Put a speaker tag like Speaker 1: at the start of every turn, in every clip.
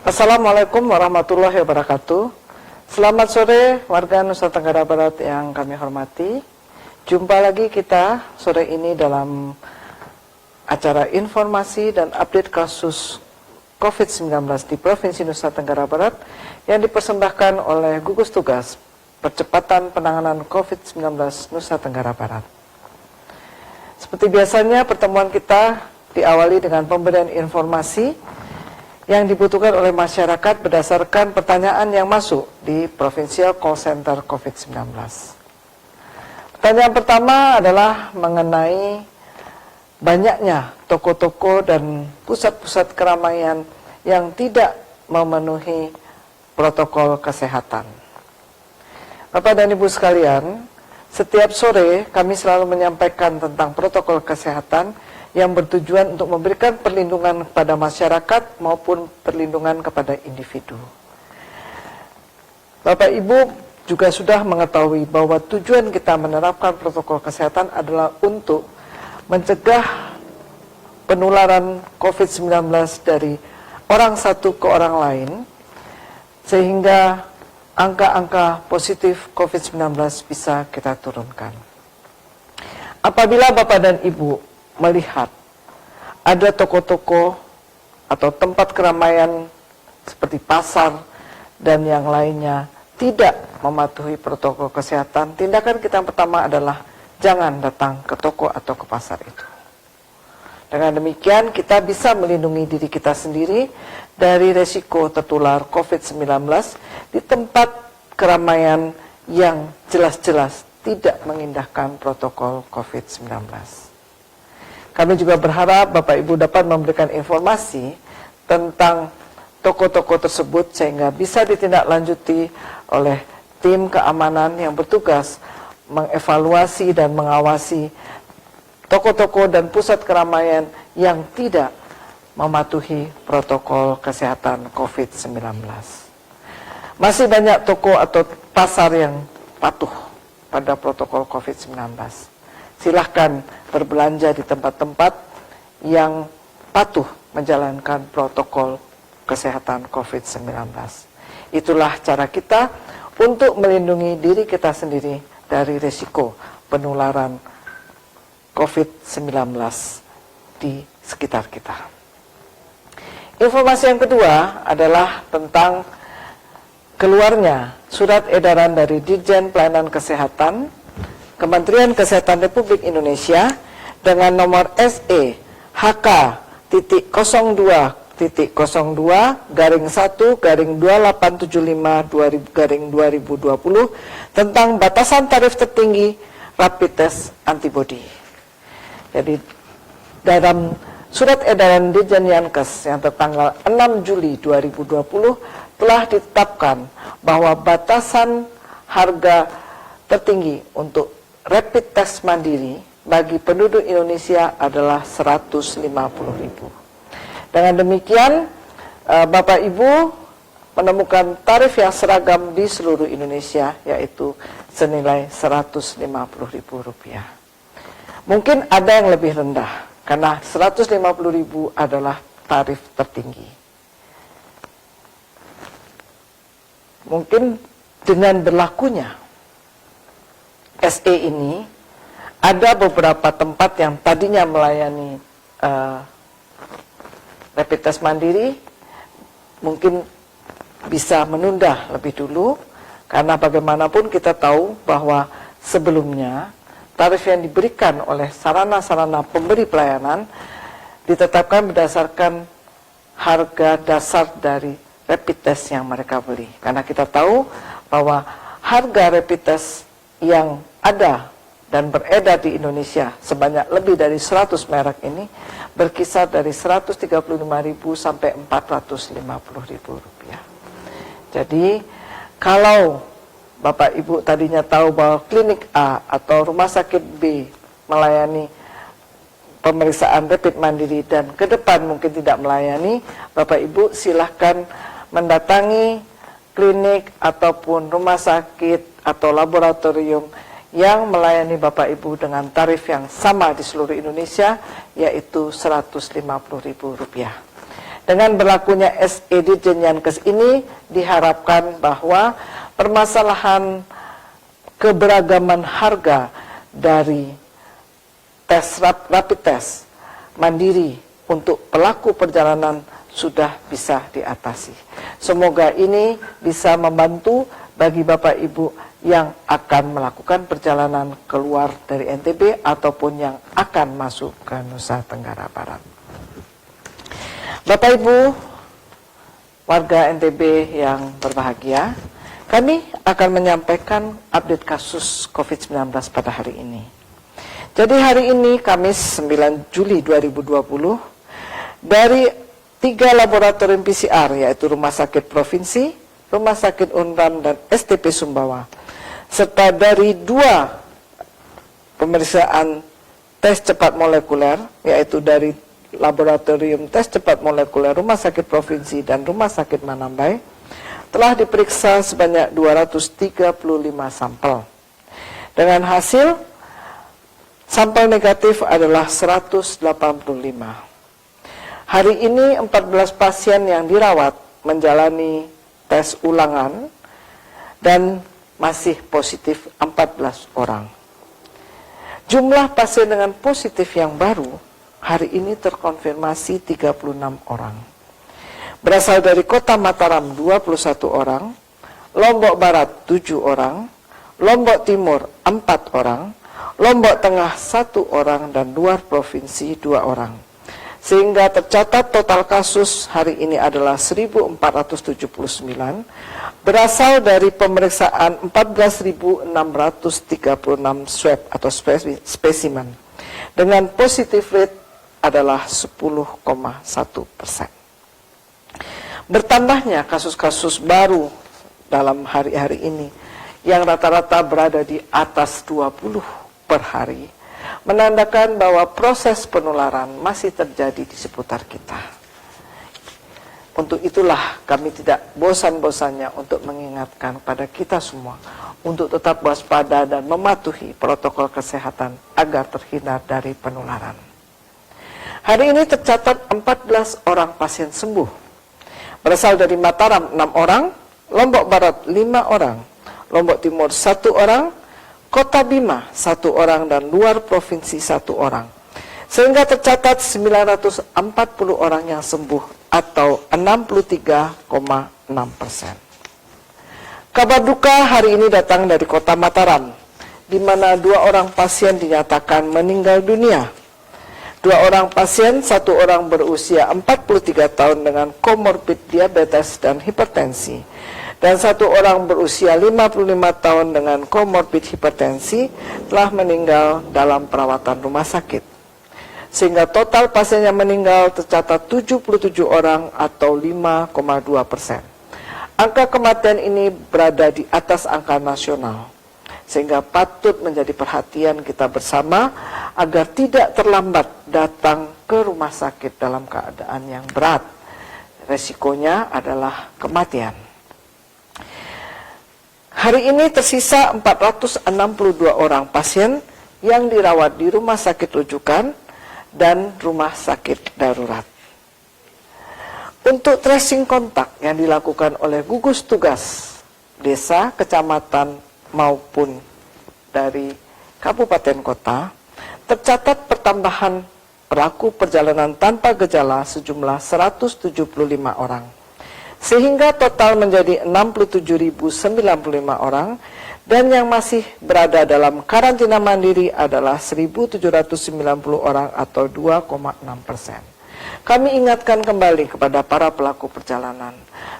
Speaker 1: Assalamualaikum warahmatullahi wabarakatuh. Selamat sore warga Nusa Tenggara Barat yang kami hormati. Jumpa lagi kita sore ini dalam acara informasi dan update kasus COVID-19 di Provinsi Nusa Tenggara Barat yang dipersembahkan oleh Gugus Tugas Percepatan Penanganan COVID-19 Nusa Tenggara Barat. Seperti biasanya, pertemuan kita diawali dengan pemberian informasi yang dibutuhkan oleh masyarakat berdasarkan pertanyaan yang masuk di Provincial Call Center COVID-19. Pertanyaan pertama adalah mengenai banyaknya toko-toko dan pusat-pusat keramaian yang tidak memenuhi protokol kesehatan. Bapak dan Ibu sekalian, setiap sore kami selalu menyampaikan tentang protokol kesehatan yang bertujuan untuk memberikan perlindungan kepada masyarakat maupun perlindungan kepada individu. Bapak Ibu juga sudah mengetahui bahwa tujuan kita menerapkan protokol kesehatan adalah untuk mencegah penularan COVID-19 dari orang satu ke orang lain, sehingga angka-angka positif COVID-19 bisa kita turunkan. Apabila Bapak dan Ibu melihat ada toko-toko atau tempat keramaian seperti pasar dan yang lainnya tidak mematuhi protokol kesehatan, tindakan kita yang pertama adalah jangan datang ke toko atau ke pasar itu. Dengan demikian kita bisa melindungi diri kita sendiri dari resiko tertular COVID-19 di tempat keramaian yang jelas-jelas tidak mengindahkan protokol COVID-19. Kami juga berharap Bapak Ibu dapat memberikan informasi tentang toko-toko tersebut sehingga bisa ditindaklanjuti oleh tim keamanan yang bertugas mengevaluasi dan mengawasi toko-toko dan pusat keramaian yang tidak mematuhi protokol kesehatan COVID-19. Masih banyak toko atau pasar yang patuh pada protokol COVID-19. Silahkan berbelanja di tempat-tempat yang patuh menjalankan protokol kesehatan COVID-19. Itulah cara kita untuk melindungi diri kita sendiri dari risiko penularan COVID-19 di sekitar kita. Informasi yang kedua adalah tentang keluarnya surat edaran dari Dirjen Pelayanan Kesehatan Kementerian Kesehatan Republik Indonesia dengan nomor SE HK.02-1-2875/2020 tentang batasan tarif tertinggi rapid test antibody. Jadi dalam surat edaran Dirjen Yankes yang tertanggal 6 Juli 2020 telah ditetapkan bahwa batasan harga tertinggi untuk rapid test mandiri bagi penduduk Indonesia adalah 150.000. Dengan demikian, Bapak Ibu menemukan tarif yang seragam di seluruh Indonesia, yaitu senilai Rp150.000. Mungkin ada yang lebih rendah, karena Rp150.000 adalah tarif tertinggi. Mungkin dengan berlakunya SE ini, ada beberapa tempat yang tadinya melayani rapid test mandiri mungkin bisa menunda lebih dulu, karena bagaimanapun kita tahu bahwa sebelumnya tarif yang diberikan oleh sarana-sarana pemberi pelayanan ditetapkan berdasarkan harga dasar dari rapid test yang mereka beli. Karena kita tahu bahwa harga rapid test yang ada dan beredar di Indonesia sebanyak lebih dari 100 merek ini berkisar dari Rp135.000 sampai Rp450.000. Jadi kalau Bapak Ibu tadinya tahu bahwa klinik A atau rumah sakit B melayani pemeriksaan rapid mandiri dan ke depan mungkin tidak melayani, Bapak Ibu silahkan mendatangi klinik ataupun rumah sakit atau laboratorium yang melayani Bapak Ibu dengan tarif yang sama di seluruh Indonesia, yaitu Rp150.000. Dengan berlakunya SE Dirjen Yankes ini diharapkan bahwa permasalahan keberagaman harga dari rapid test mandiri untuk pelaku perjalanan sudah bisa diatasi. Semoga ini bisa membantu bagi Bapak Ibu yang akan melakukan perjalanan keluar dari NTB ataupun yang akan masuk ke Nusa Tenggara Barat. Bapak Ibu warga NTB yang berbahagia, kami akan menyampaikan update kasus COVID-19 pada hari ini. Jadi hari ini Kamis 9 Juli 2020 dari 3 laboratorium PCR yaitu Rumah Sakit Provinsi, Rumah Sakit Unram dan STP Sumbawa serta dari 2 pemeriksaan tes cepat molekuler yaitu dari laboratorium tes cepat molekuler Rumah Sakit Provinsi dan Rumah Sakit Manambai telah diperiksa sebanyak 235 sampel. Dengan hasil sampel negatif adalah 185. Hari ini 14 pasien yang dirawat menjalani tes ulangan dan masih positif 14 orang. Jumlah pasien dengan positif yang baru hari ini terkonfirmasi 36 orang. Berasal dari Kota Mataram 21 orang, Lombok Barat 7 orang, Lombok Timur 4 orang, Lombok Tengah 1 orang dan luar provinsi 2 orang. Sehingga tercatat total kasus hari ini adalah 1479, berasal dari pemeriksaan 14.636 swab atau spesimen, dengan positive rate adalah 10,1%. Bertambahnya kasus-kasus baru dalam hari-hari ini yang rata-rata berada di atas 20 per hari, menandakan bahwa proses penularan masih terjadi di seputar kita. Untuk itulah kami tidak bosan-bosannya untuk mengingatkan pada kita semua untuk tetap waspada dan mematuhi protokol kesehatan agar terhindar dari penularan. Hari ini tercatat 14 orang pasien sembuh. Berasal dari Mataram 6 orang, Lombok Barat 5 orang, Lombok Timur 1 orang, Kota Bima 1 orang dan luar provinsi 1 orang. Sehingga tercatat 940 orang yang sembuh atau 63,6%. Kabar duka hari ini datang dari Kota Mataram, di mana 2 orang pasien dinyatakan meninggal dunia. 2 orang pasien, 1 orang berusia 43 tahun dengan komorbid diabetes dan hipertensi, dan 1 orang berusia 55 tahun dengan komorbid hipertensi telah meninggal dalam perawatan rumah sakit. Sehingga total pasien yang meninggal tercatat 77 orang atau 5,2%. Angka kematian ini berada di atas angka nasional, sehingga patut menjadi perhatian kita bersama agar tidak terlambat datang ke rumah sakit dalam keadaan yang berat. Resikonya adalah kematian. Hari ini tersisa 462 orang pasien yang dirawat di rumah sakit rujukan dan rumah sakit darurat. Untuk tracing kontak yang dilakukan oleh gugus tugas desa, kecamatan maupun dari kabupaten kota, tercatat pertambahan pelaku perjalanan tanpa gejala sejumlah 175 orang. Sehingga total menjadi 67.095 orang, dan yang masih berada dalam karantina mandiri adalah 1.790 orang atau 2,6%. Kami ingatkan kembali kepada para pelaku perjalanan,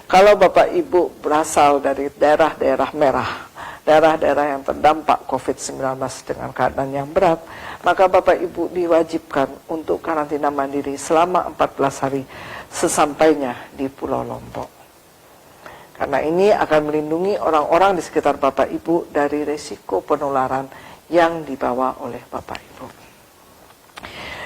Speaker 1: kalau Bapak Ibu berasal dari daerah-daerah merah, daerah-daerah yang terdampak COVID-19 dengan keadaan yang berat, maka Bapak Ibu diwajibkan untuk karantina mandiri selama 14 hari sesampainya di Pulau Lombok. Karena ini akan melindungi orang-orang di sekitar Bapak Ibu dari risiko penularan yang dibawa oleh Bapak Ibu.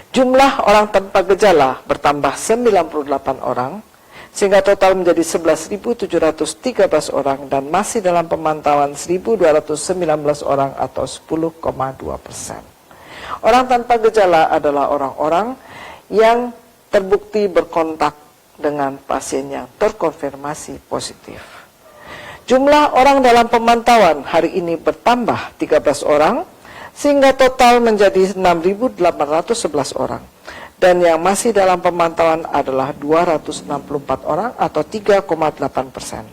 Speaker 1: Jumlah orang tanpa gejala bertambah 98 orang, sehingga total menjadi 11.713 orang dan masih dalam pemantauan 1.219 orang atau 10,2%. Orang tanpa gejala adalah orang-orang yang terbukti berkontak dengan pasien yang terkonfirmasi positif. Jumlah orang dalam pemantauan hari ini bertambah 13 orang, sehingga total menjadi 6.811 orang. Dan yang masih dalam pemantauan adalah 264 orang atau 3,8%.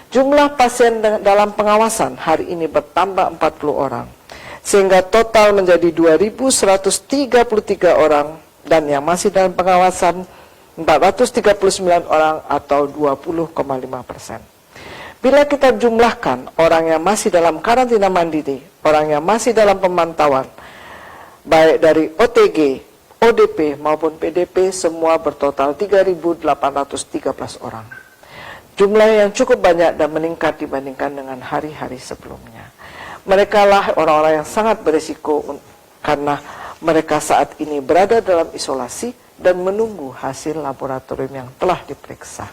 Speaker 1: Jumlah pasien dalam pengawasan hari ini bertambah 40 orang, sehingga total menjadi 2.133 orang, dan yang masih dalam pengawasan 439 orang atau 20,5%. Bila kita jumlahkan orang yang masih dalam karantina mandiri, orang yang masih dalam pemantauan, baik dari OTG, ODP maupun PDP, semua bertotal 3.813 orang. Jumlah yang cukup banyak dan meningkat dibandingkan dengan hari-hari sebelumnya. Mereka lah orang-orang yang sangat berisiko karena mereka saat ini berada dalam isolasi dan menunggu hasil laboratorium yang telah diperiksa.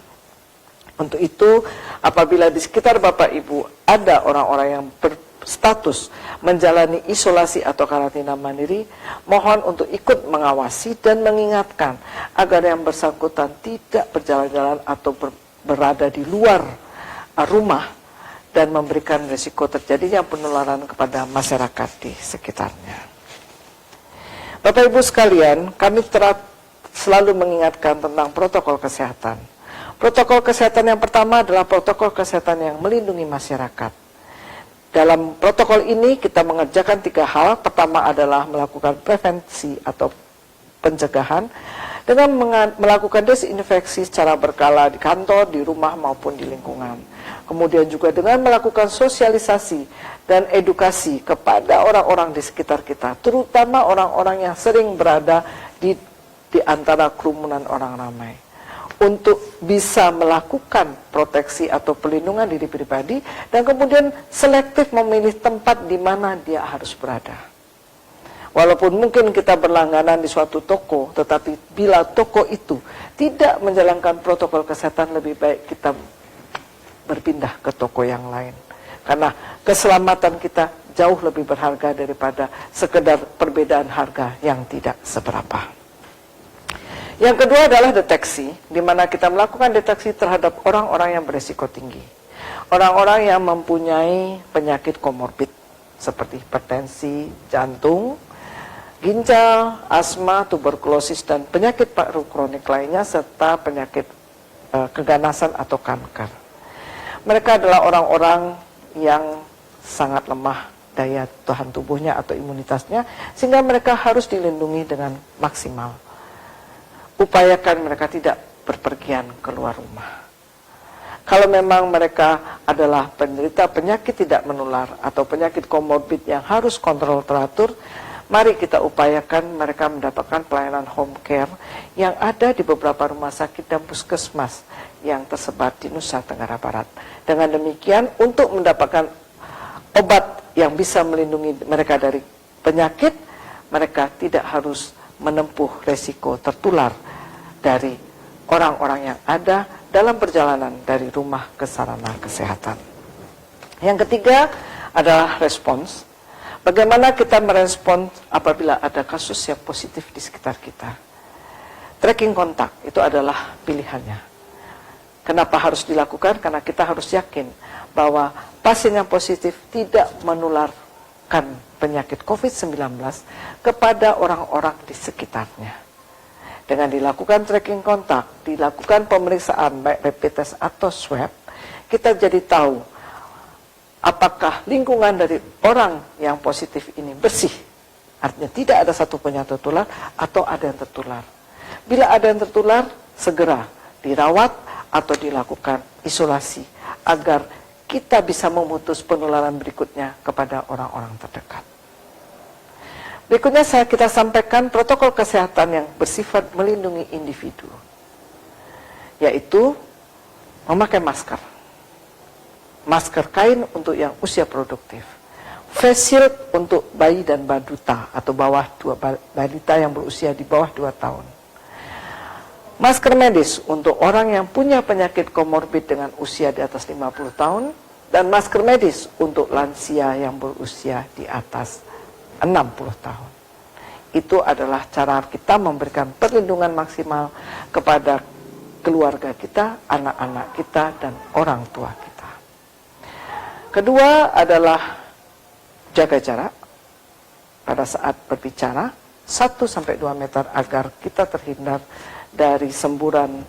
Speaker 1: Untuk itu, apabila di sekitar Bapak Ibu ada orang-orang yang berstatus menjalani isolasi atau karantina mandiri, mohon untuk ikut mengawasi dan mengingatkan agar yang bersangkutan tidak berjalan-jalan atau berada di luar rumah dan memberikan risiko terjadinya penularan kepada masyarakat di sekitarnya. Bapak Ibu sekalian, kami selalu mengingatkan tentang protokol kesehatan. Protokol kesehatan yang pertama adalah protokol kesehatan yang melindungi masyarakat. Dalam protokol ini kita mengerjakan 3 hal. Pertama adalah melakukan prevensi atau pencegahan dengan melakukan desinfeksi secara berkala di kantor, di rumah maupun di lingkungan. Kemudian juga dengan melakukan sosialisasi dan edukasi kepada orang-orang di sekitar kita, terutama orang-orang yang sering berada di antara kerumunan orang ramai, untuk bisa melakukan proteksi atau pelindungan diri pribadi dan kemudian selektif memilih tempat di mana dia harus berada. Walaupun mungkin kita berlangganan di suatu toko, tetapi bila toko itu tidak menjalankan protokol kesehatan, lebih baik kita berpindah ke toko yang lain. Karena keselamatan kita jauh lebih berharga daripada sekedar perbedaan harga yang tidak seberapa. Yang kedua adalah deteksi, di mana kita melakukan deteksi terhadap orang-orang yang berisiko tinggi. Orang-orang yang mempunyai penyakit komorbid seperti hipertensi, jantung, ginjal, asma, tuberkulosis, dan penyakit paru kronik lainnya, serta penyakit keganasan atau kanker. Mereka adalah orang-orang yang sangat lemah daya tahan tubuhnya atau imunitasnya, sehingga mereka harus dilindungi dengan maksimal. Upayakan mereka tidak berpergian keluar rumah. Kalau memang mereka adalah penderita penyakit tidak menular atau penyakit komorbid yang harus kontrol teratur, mari kita upayakan mereka mendapatkan pelayanan home care yang ada di beberapa rumah sakit dan puskesmas yang tersebar di Nusa Tenggara Barat. Dengan demikian, untuk mendapatkan obat yang bisa melindungi mereka dari penyakit, mereka tidak harus menempuh resiko tertular dari orang-orang yang ada dalam perjalanan dari rumah ke sarana kesehatan. Yang ketiga adalah respons. Bagaimana kita merespons apabila ada kasus yang positif di sekitar kita. Tracking kontak itu adalah pilihannya. Kenapa harus dilakukan? Karena kita harus yakin bahwa pasien yang positif tidak menularkan penyakit COVID-19 kepada orang-orang di sekitarnya. Dengan dilakukan tracking kontak, dilakukan pemeriksaan baik rapid test atau swab, kita jadi tahu apakah lingkungan dari orang yang positif ini bersih, artinya tidak ada satupun yang tertular, atau ada yang tertular. Bila ada yang tertular, segera dirawat atau dilakukan isolasi agar kita bisa memutus penularan berikutnya kepada orang-orang terdekat. Berikutnya kita sampaikan protokol kesehatan yang bersifat melindungi individu, yaitu memakai masker. Masker kain untuk yang usia produktif, face shield untuk bayi dan balita atau balita yang berusia di bawah 2 tahun. Masker medis untuk orang yang punya penyakit komorbid dengan usia di atas 50 tahun, dan masker medis untuk lansia yang berusia di atas 60 tahun. Itu adalah cara kita memberikan perlindungan maksimal kepada keluarga kita, anak-anak kita, dan orang tua kita. Kedua adalah jaga jarak pada saat berbicara, 1-2 meter agar kita terhindar dari semburan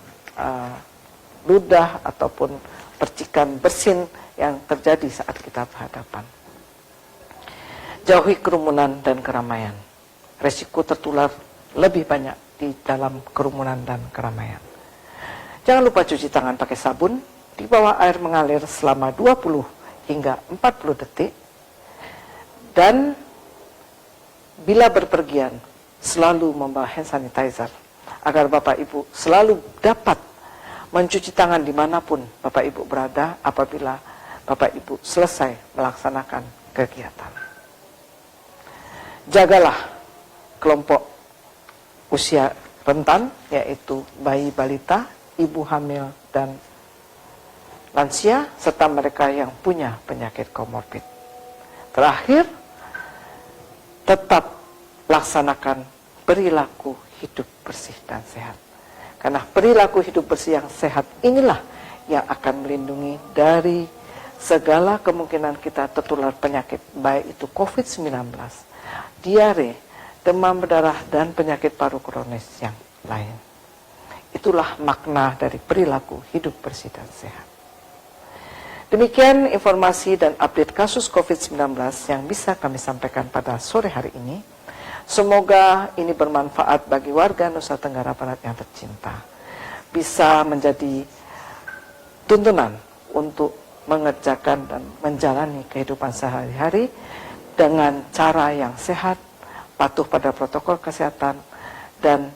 Speaker 1: ludah ataupun percikan bersin yang terjadi saat kita berhadapan. Jauhi kerumunan dan keramaian. Resiko tertular lebih banyak di dalam kerumunan dan keramaian. Jangan lupa cuci tangan pakai sabun di bawah air mengalir selama 20 hingga 40 detik. Dan bila berpergian, selalu membawa hand sanitizer agar Bapak Ibu selalu dapat mencuci tangan dimanapun Bapak Ibu berada apabila Bapak Ibu selesai melaksanakan kegiatan. Jagalah kelompok usia rentan, yaitu bayi balita, ibu hamil, dan lansia, serta mereka yang punya penyakit komorbid. Terakhir, tetap laksanakan perilaku hidup bersih dan sehat. Karena perilaku hidup bersih yang sehat inilah yang akan melindungi dari segala kemungkinan kita tertular penyakit, baik itu COVID-19, diare, demam berdarah, dan penyakit paru kronis yang lain. Itulah makna dari perilaku hidup bersih dan sehat. Demikian informasi dan update kasus COVID-19 yang bisa kami sampaikan pada sore hari ini. Semoga ini bermanfaat bagi warga Nusa Tenggara Barat yang tercinta. Bisa menjadi tuntunan untuk mengerjakan dan menjalani kehidupan sehari-hari dengan cara yang sehat, patuh pada protokol kesehatan, dan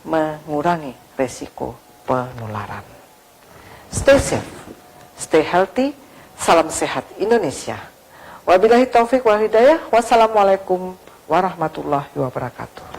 Speaker 1: mengurangi resiko penularan. Stay safe, stay healthy, salam sehat Indonesia. Wabillahi taufik wal hidayah, wassalamualaikum warahmatullahi wabarakatuh.